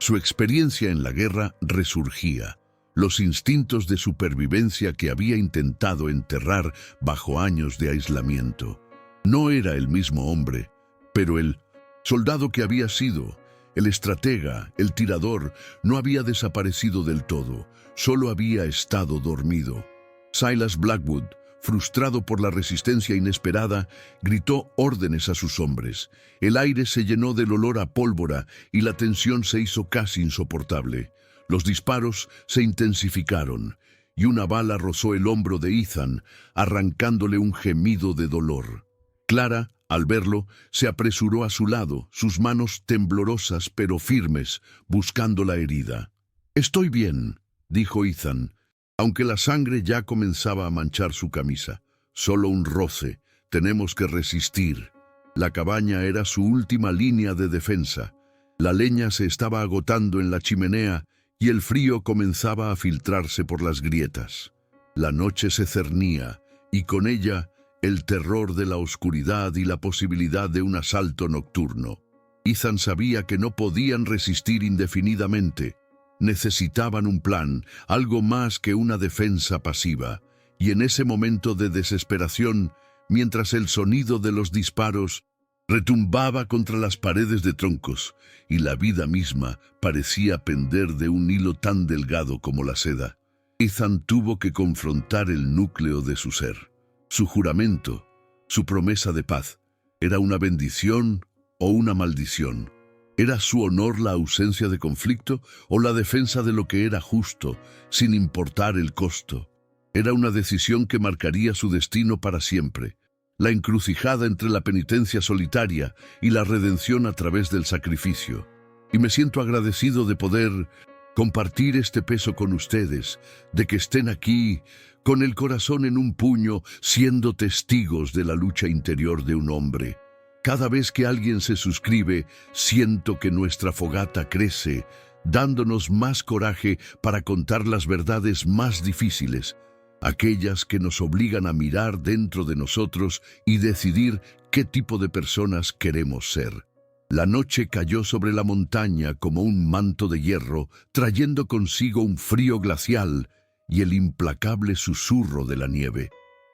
Su experiencia en la guerra resurgía. Los instintos de supervivencia que había intentado enterrar bajo años de aislamiento. No era el mismo hombre, pero el soldado que había sido, el estratega, el tirador, no había desaparecido del todo, solo había estado dormido. Silas Blackwood, frustrado por la resistencia inesperada, gritó órdenes a sus hombres. El aire se llenó del olor a pólvora y la tensión se hizo casi insoportable. Los disparos se intensificaron y una bala rozó el hombro de Ethan, arrancándole un gemido de dolor. Clara, al verlo, se apresuró a su lado, sus manos temblorosas pero firmes, buscando la herida. «Estoy bien», dijo Ethan, aunque la sangre ya comenzaba a manchar su camisa. «Solo un roce. Tenemos que resistir». La cabaña era su última línea de defensa. La leña se estaba agotando en la chimenea y el frío comenzaba a filtrarse por las grietas. La noche se cernía y con ella el terror de la oscuridad y la posibilidad de un asalto nocturno. Ethan sabía que no podían resistir indefinidamente. Necesitaban un plan, algo más que una defensa pasiva. Y en ese momento de desesperación, mientras el sonido de los disparos retumbaba contra las paredes de troncos y la vida misma parecía pender de un hilo tan delgado como la seda, Ethan tuvo que confrontar el núcleo de su ser. Su juramento, su promesa de paz, ¿era una bendición o una maldición? ¿Era su honor la ausencia de conflicto o la defensa de lo que era justo, sin importar el costo? Era una decisión que marcaría su destino para siempre. La encrucijada entre la penitencia solitaria y la redención a través del sacrificio. Y me siento agradecido de poder compartir este peso con ustedes, de que estén aquí, con el corazón en un puño, siendo testigos de la lucha interior de un hombre. Cada vez que alguien se suscribe, siento que nuestra fogata crece, dándonos más coraje para contar las verdades más difíciles, aquellas que nos obligan a mirar dentro de nosotros y decidir qué tipo de personas queremos ser. La noche cayó sobre la montaña como un manto de hierro, trayendo consigo un frío glacial y el implacable susurro de la nieve.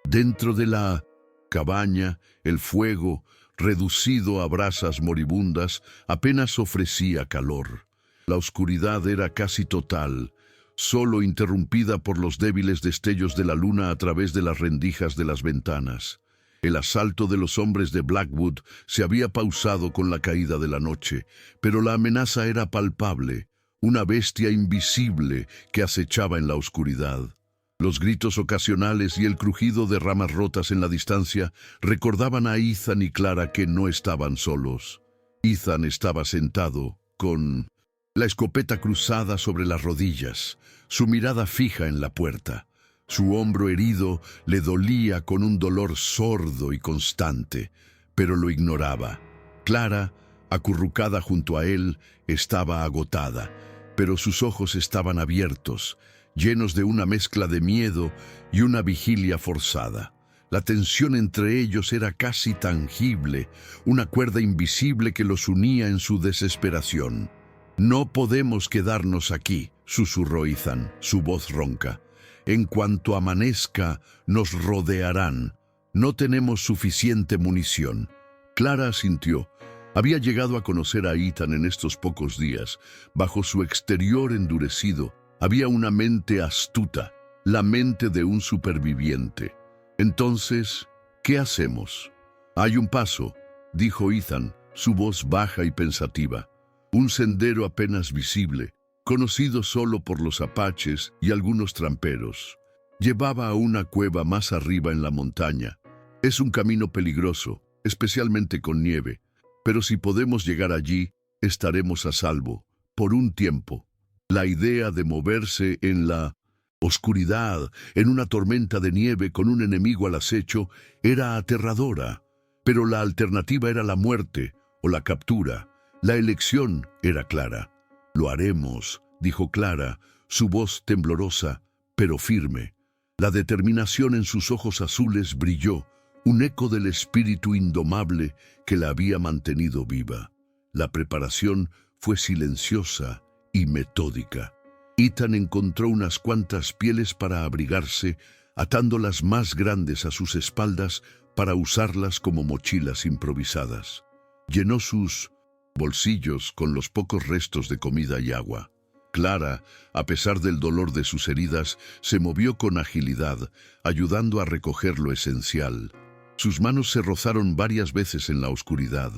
Dentro de la cabaña, el fuego, reducido a brasas moribundas, apenas ofrecía calor. La oscuridad era casi total, solo interrumpida por los débiles destellos de la luna a través de las rendijas de las ventanas. El asalto de los hombres de Blackwood se había pausado con la caída de la noche, pero la amenaza era palpable, una bestia invisible que acechaba en la oscuridad. Los gritos ocasionales y el crujido de ramas rotas en la distancia recordaban a Ethan y Clara que no estaban solos. Ethan estaba sentado, con la escopeta cruzada sobre las rodillas, su mirada fija en la puerta. Su hombro herido le dolía con un dolor sordo y constante, pero lo ignoraba. Clara, acurrucada junto a él, estaba agotada, pero sus ojos estaban abiertos, llenos de una mezcla de miedo y una vigilia forzada. La tensión entre ellos era casi tangible, una cuerda invisible que los unía en su desesperación. «No podemos quedarnos aquí», susurró Ethan, su voz ronca. «En cuanto amanezca, nos rodearán. No tenemos suficiente munición». Clara asintió. Había llegado a conocer a Ethan en estos pocos días. Bajo su exterior endurecido, había una mente astuta, la mente de un superviviente. «Entonces, ¿qué hacemos?» «Hay un paso», dijo Ethan, su voz baja y pensativa. «Un sendero apenas visible, conocido solo por los apaches y algunos tramperos. Llevaba a una cueva más arriba en la montaña. Es un camino peligroso, especialmente con nieve, pero si podemos llegar allí, estaremos a salvo, por un tiempo». La idea de moverse en la oscuridad, en una tormenta de nieve con un enemigo al acecho, era aterradora, pero la alternativa era la muerte o la captura. La elección era clara. «Lo haremos», dijo Clara, su voz temblorosa, pero firme. La determinación en sus ojos azules brilló, un eco del espíritu indomable que la había mantenido viva. La preparación fue silenciosa y metódica. Ethan encontró unas cuantas pieles para abrigarse, atando las más grandes a sus espaldas para usarlas como mochilas improvisadas. Llenó sus bolsillos con los pocos restos de comida y agua. Clara, a pesar del dolor de sus heridas, se movió con agilidad, ayudando a recoger lo esencial. Sus manos se rozaron varias veces en la oscuridad,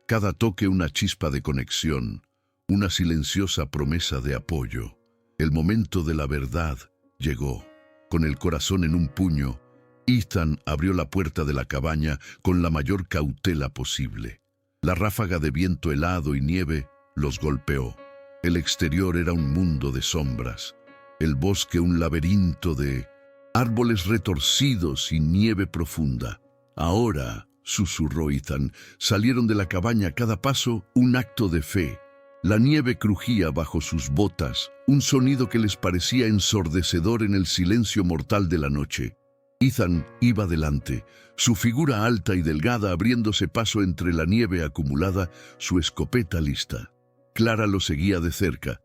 cada toque una chispa de conexión, una silenciosa promesa de apoyo. El momento de la verdad llegó. Con el corazón en un puño, Ethan abrió la puerta de la cabaña con la mayor cautela posible. La ráfaga de viento helado y nieve los golpeó. El exterior era un mundo de sombras, el bosque un laberinto de árboles retorcidos y nieve profunda. «Ahora», susurró Ethan, salieron de la cabaña a cada paso un acto de fe. La nieve crujía bajo sus botas, un sonido que les parecía ensordecedor en el silencio mortal de la noche. Ethan iba delante, su figura alta y delgada abriéndose paso entre la nieve acumulada, su escopeta lista. Clara lo seguía de cerca,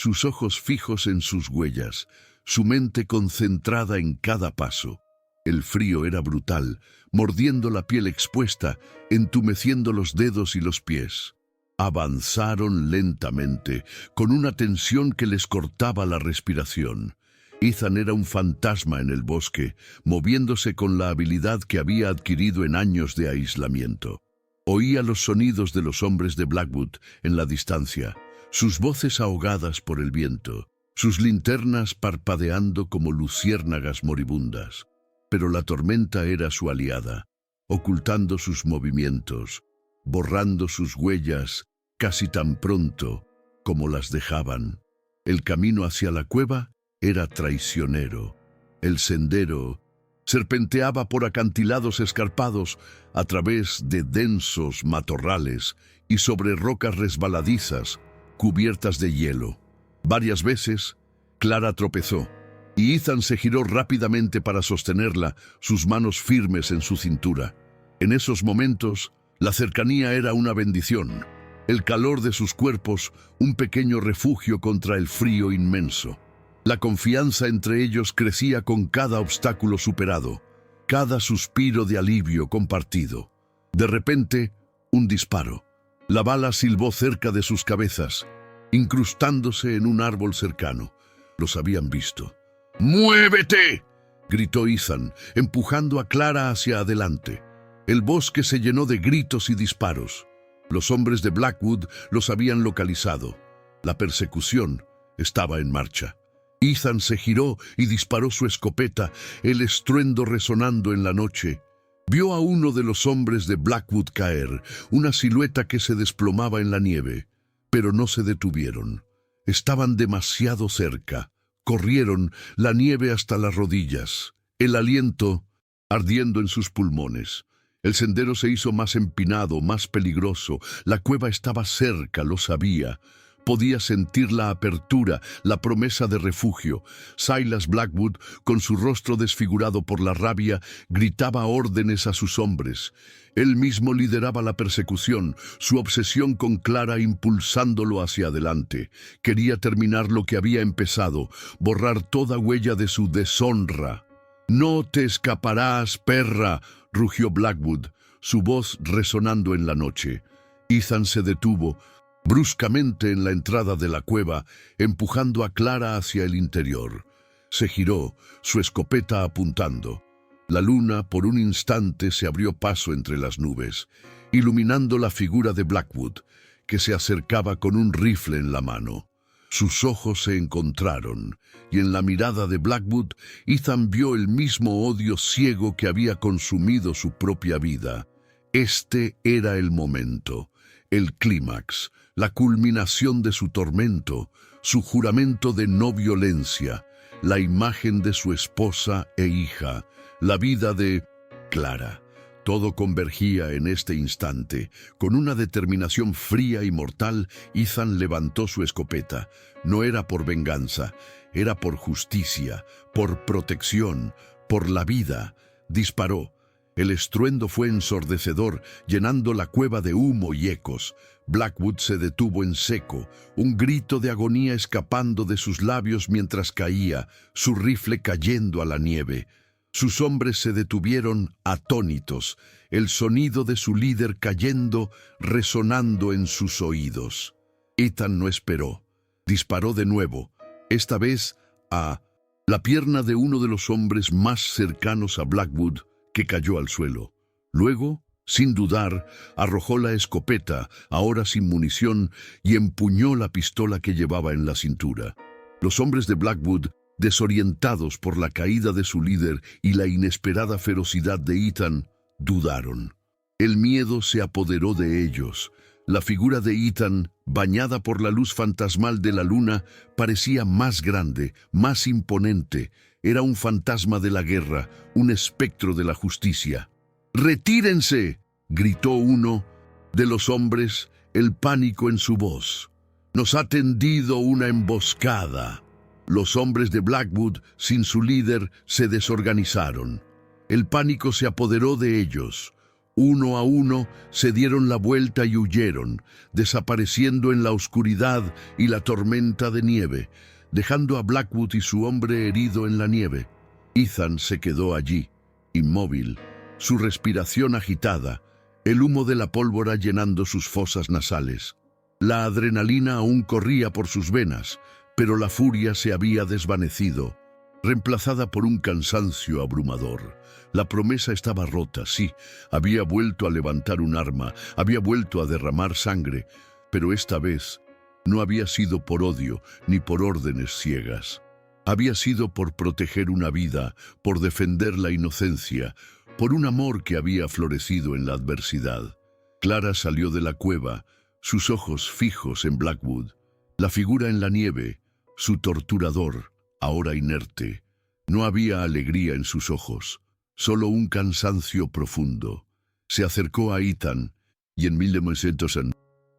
sus ojos fijos en sus huellas, su mente concentrada en cada paso. El frío era brutal, mordiendo la piel expuesta, entumeciendo los dedos y los pies. Avanzaron lentamente, con una tensión que les cortaba la respiración. Ethan era un fantasma en el bosque, moviéndose con la habilidad que había adquirido en años de aislamiento. Oía los sonidos de los hombres de Blackwood en la distancia, sus voces ahogadas por el viento, sus linternas parpadeando como luciérnagas moribundas. Pero la tormenta era su aliada, ocultando sus movimientos, borrando sus huellas casi tan pronto como las dejaban. El camino hacia la cueva era traicionero. El sendero serpenteaba por acantilados escarpados a través de densos matorrales y sobre rocas resbaladizas cubiertas de hielo. Varias veces, Clara tropezó, y Ethan se giró rápidamente para sostenerla, sus manos firmes en su cintura. En esos momentos, la cercanía era una bendición. El calor de sus cuerpos, un pequeño refugio contra el frío inmenso. La confianza entre ellos crecía con cada obstáculo superado, cada suspiro de alivio compartido. De repente, un disparo. La bala silbó cerca de sus cabezas, incrustándose en un árbol cercano. Los habían visto. ¡Muévete!, gritó Ethan, empujando a Clara hacia adelante. El bosque se llenó de gritos y disparos. Los hombres de Blackwood los habían localizado. La persecución estaba en marcha. Ethan se giró y disparó su escopeta, el estruendo resonando en la noche. Vio a uno de los hombres de Blackwood caer, una silueta que se desplomaba en la nieve. Pero no se detuvieron. Estaban demasiado cerca. Corrieron la nieve hasta las rodillas, el aliento ardiendo en sus pulmones. El sendero se hizo más empinado, más peligroso. La cueva estaba cerca, lo sabía. Podía sentir la apertura, la promesa de refugio. Silas Blackwood, con su rostro desfigurado por la rabia, gritaba órdenes a sus hombres. Él mismo lideraba la persecución, su obsesión con Clara impulsándolo hacia adelante. Quería terminar lo que había empezado, borrar toda huella de su deshonra. «No te escaparás, perra», rugió Blackwood, su voz resonando en la noche. Ethan se detuvo bruscamente en la entrada de la cueva, empujando a Clara hacia el interior. Se giró, su escopeta apuntando. La luna, por un instante, se abrió paso entre las nubes, iluminando la figura de Blackwood, que se acercaba con un rifle en la mano. Sus ojos se encontraron, y en la mirada de Blackwood, Ethan vio el mismo odio ciego que había consumido su propia vida. Este era el momento, el clímax, la culminación de su tormento, su juramento de no violencia, la imagen de su esposa e hija, la vida de Clara. Todo convergía en este instante. Con una determinación fría y mortal, Ethan levantó su escopeta. No era por venganza, era por justicia, por protección, por la vida. Disparó. El estruendo fue ensordecedor, llenando la cueva de humo y ecos. Blackwood se detuvo en seco, un grito de agonía escapando de sus labios mientras caía, su rifle cayendo a la nieve. Sus hombres se detuvieron atónitos, el sonido de su líder cayendo, resonando en sus oídos. Ethan no esperó. Disparó de nuevo, esta vez a la pierna de uno de los hombres más cercanos a Blackwood, que cayó al suelo. Luego, sin dudar, arrojó la escopeta, ahora sin munición, y empuñó la pistola que llevaba en la cintura. Los hombres de Blackwood, desorientados por la caída de su líder y la inesperada ferocidad de Ethan, dudaron. El miedo se apoderó de ellos. La figura de Ethan, bañada por la luz fantasmal de la luna, parecía más grande, más imponente. Era un fantasma de la guerra, un espectro de la justicia. «¡Retírense!», gritó uno de los hombres, el pánico en su voz. «Nos ha tendido una emboscada». Los hombres de Blackwood, sin su líder, se desorganizaron. El pánico se apoderó de ellos. Uno a uno se dieron la vuelta y huyeron, desapareciendo en la oscuridad y la tormenta de nieve, dejando a Blackwood y su hombre herido en la nieve. Ethan se quedó allí, inmóvil, su respiración agitada, el humo de la pólvora llenando sus fosas nasales. La adrenalina aún corría por sus venas, pero la furia se había desvanecido, reemplazada por un cansancio abrumador. La promesa estaba rota, sí, había vuelto a levantar un arma, había vuelto a derramar sangre, pero esta vez no había sido por odio ni por órdenes ciegas. Había sido por proteger una vida, por defender la inocencia, por un amor que había florecido en la adversidad. Clara salió de la cueva, sus ojos fijos en Blackwood, la figura en la nieve, su torturador, ahora inerte. No había alegría en sus ojos, solo un cansancio profundo. Se acercó a Ethan y en 1900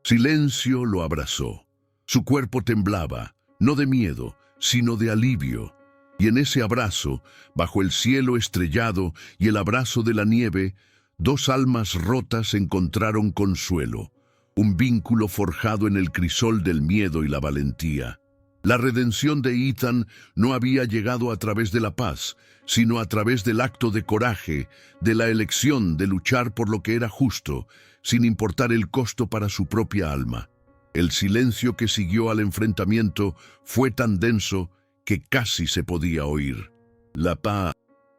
silencio lo abrazó. Su cuerpo temblaba, no de miedo, sino de alivio. Y en ese abrazo, bajo el cielo estrellado y el abrazo de la nieve, dos almas rotas encontraron consuelo, un vínculo forjado en el crisol del miedo y la valentía. La redención de Ethan no había llegado a través de la paz, sino a través del acto de coraje, de la elección de luchar por lo que era justo, sin importar el costo para su propia alma. El silencio que siguió al enfrentamiento fue tan denso que casi se podía oír. La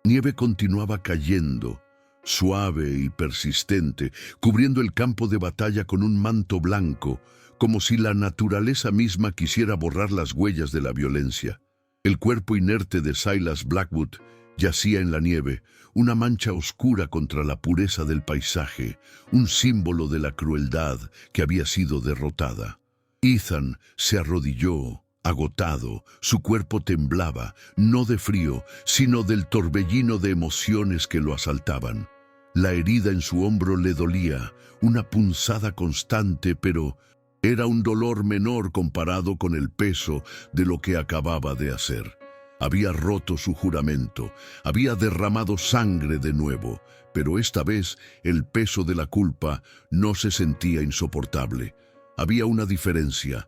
nieve continuaba cayendo, suave y persistente, cubriendo el campo de batalla con un manto blanco, como si la naturaleza misma quisiera borrar las huellas de la violencia. El cuerpo inerte de Silas Blackwood yacía en la nieve, una mancha oscura contra la pureza del paisaje, un símbolo de la crueldad que había sido derrotada. Ethan se arrodilló, agotado, su cuerpo temblaba, no de frío, sino del torbellino de emociones que lo asaltaban. La herida en su hombro le dolía, una punzada constante, pero era un dolor menor comparado con el peso de lo que acababa de hacer. Había roto su juramento, había derramado sangre de nuevo, pero esta vez el peso de la culpa no se sentía insoportable. Había una diferencia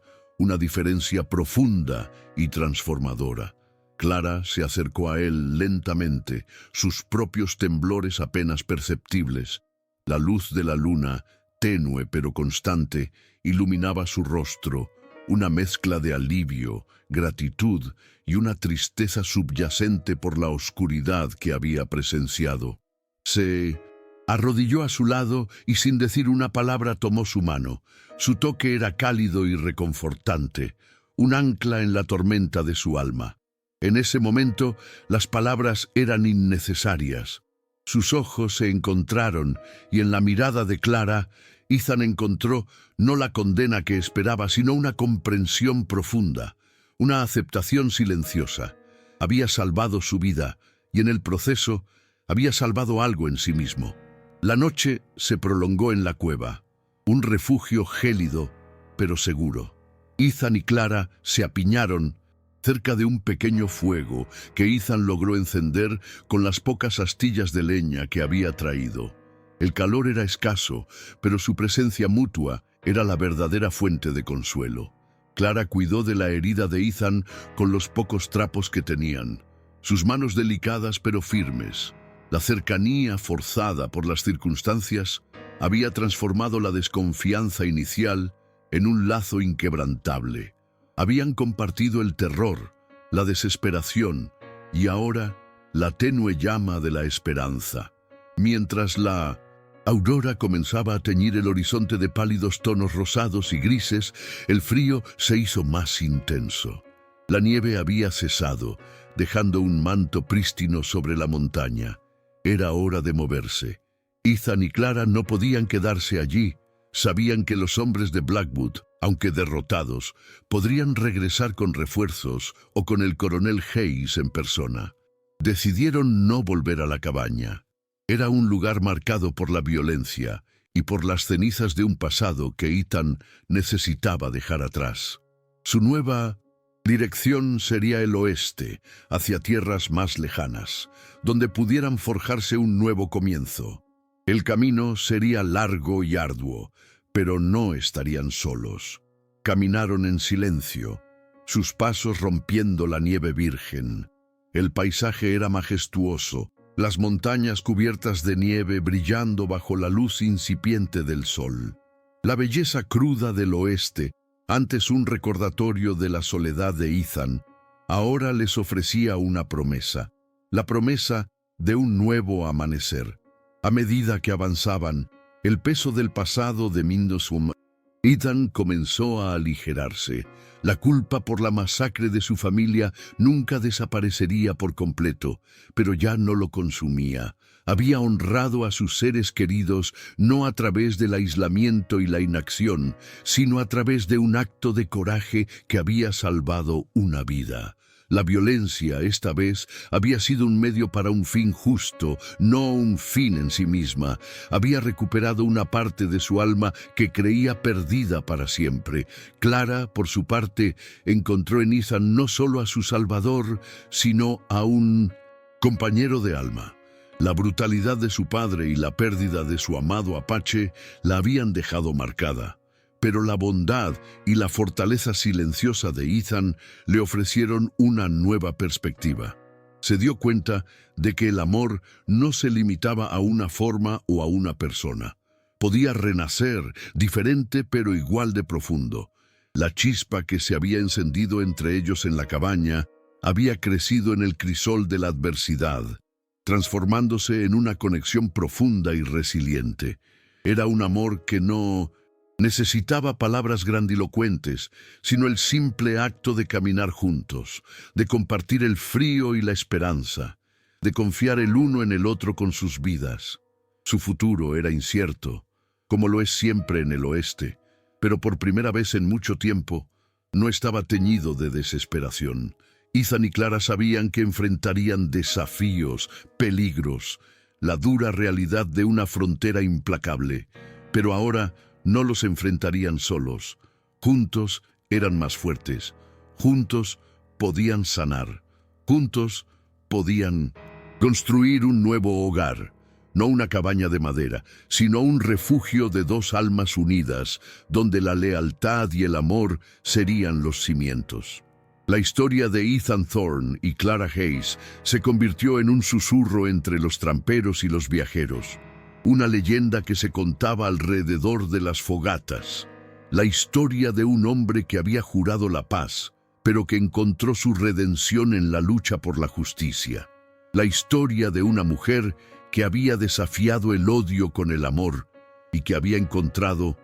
profunda y transformadora. Clara se acercó a él lentamente, sus propios temblores apenas perceptibles. La luz de la luna, tenue pero constante, iluminaba su rostro, una mezcla de alivio, gratitud y una tristeza subyacente por la oscuridad que había presenciado. Se arrodilló a su lado y sin decir una palabra tomó su mano. Su toque era cálido y reconfortante, un ancla en la tormenta de su alma. En ese momento, las palabras eran innecesarias. Sus ojos se encontraron y en la mirada de Clara, Ethan encontró no la condena que esperaba, sino una comprensión profunda, una aceptación silenciosa. Había salvado su vida y en el proceso había salvado algo en sí mismo. La noche se prolongó en la cueva, un refugio gélido pero seguro. Ethan y Clara se apiñaron cerca de un pequeño fuego que Ethan logró encender con las pocas astillas de leña que había traído. El calor era escaso, pero su presencia mutua era la verdadera fuente de consuelo. Clara cuidó de la herida de Ethan con los pocos trapos que tenían, sus manos delicadas pero firmes. La cercanía forzada por las circunstancias había transformado la desconfianza inicial en un lazo inquebrantable. Habían compartido el terror, la desesperación y ahora la tenue llama de la esperanza. Mientras la aurora comenzaba a teñir el horizonte de pálidos tonos rosados y grises, el frío se hizo más intenso. La nieve había cesado, dejando un manto prístino sobre la montaña. Era hora de moverse. Ethan y Clara no podían quedarse allí. Sabían que los hombres de Blackwood, aunque derrotados, podrían regresar con refuerzos o con el coronel Hayes en persona. Decidieron no volver a la cabaña. Era un lugar marcado por la violencia y por las cenizas de un pasado que Ethan necesitaba dejar atrás. Su nueva dirección sería el oeste, hacia tierras más lejanas, donde pudieran forjarse un nuevo comienzo. El camino sería largo y arduo, pero no estarían solos. Caminaron en silencio, sus pasos rompiendo la nieve virgen. El paisaje era majestuoso, las montañas cubiertas de nieve brillando bajo la luz incipiente del sol. La belleza cruda del oeste, antes un recordatorio de la soledad de Ethan, ahora les ofrecía una promesa, la promesa de un nuevo amanecer. A medida que avanzaban, el peso del pasado de Mindosum, Ethan comenzó a aligerarse. La culpa por la masacre de su familia nunca desaparecería por completo, pero ya no lo consumía. Había honrado a sus seres queridos no a través del aislamiento y la inacción, sino a través de un acto de coraje que había salvado una vida. La violencia, esta vez, había sido un medio para un fin justo, no un fin en sí misma. Había recuperado una parte de su alma que creía perdida para siempre. Clara, por su parte, encontró en Ethan no solo a su salvador, sino a un compañero de alma. La brutalidad de su padre y la pérdida de su amado Apache la habían dejado marcada. Pero la bondad y la fortaleza silenciosa de Ethan le ofrecieron una nueva perspectiva. Se dio cuenta de que el amor no se limitaba a una forma o a una persona. Podía renacer, diferente pero igual de profundo. La chispa que se había encendido entre ellos en la cabaña había crecido en el crisol de la adversidad, transformándose en una conexión profunda y resiliente. Era un amor que no necesitaba palabras grandilocuentes, sino el simple acto de caminar juntos, de compartir el frío y la esperanza, de confiar el uno en el otro con sus vidas. Su futuro era incierto, como lo es siempre en el oeste, pero por primera vez en mucho tiempo no estaba teñido de desesperación. Ethan y Clara sabían que enfrentarían desafíos, peligros, la dura realidad de una frontera implacable, pero ahora no los enfrentarían solos. Juntos eran más fuertes. Juntos podían sanar. Juntos podían construir un nuevo hogar. No una cabaña de madera, sino un refugio de dos almas unidas, donde la lealtad y el amor serían los cimientos. La historia de Ethan Thorne y Clara Hayes se convirtió en un susurro entre los tramperos y los viajeros. Una leyenda que se contaba alrededor de las fogatas. La historia de un hombre que había jurado la paz, pero que encontró su redención en la lucha por la justicia. La historia de una mujer que había desafiado el odio con el amor y que había encontrado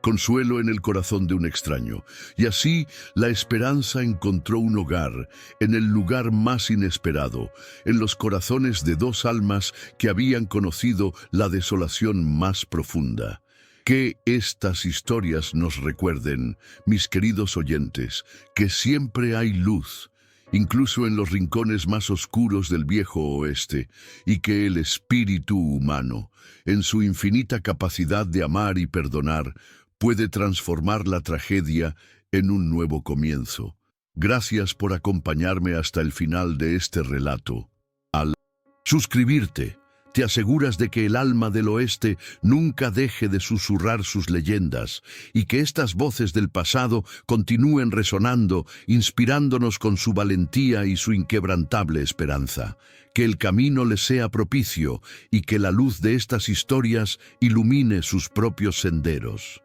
consuelo en el corazón de un extraño. Y así la esperanza encontró un hogar en el lugar más inesperado, en los corazones de dos almas que habían conocido la desolación más profunda. Que estas historias nos recuerden, mis queridos oyentes, que siempre hay luz, incluso en los rincones más oscuros del viejo oeste, y que el espíritu humano, en su infinita capacidad de amar y perdonar, puede transformar la tragedia en un nuevo comienzo. Gracias por acompañarme hasta el final de este relato. Al suscribirte, te aseguras de que el alma del oeste nunca deje de susurrar sus leyendas y que estas voces del pasado continúen resonando, inspirándonos con su valentía y su inquebrantable esperanza. Que el camino les sea propicio y que la luz de estas historias ilumine sus propios senderos.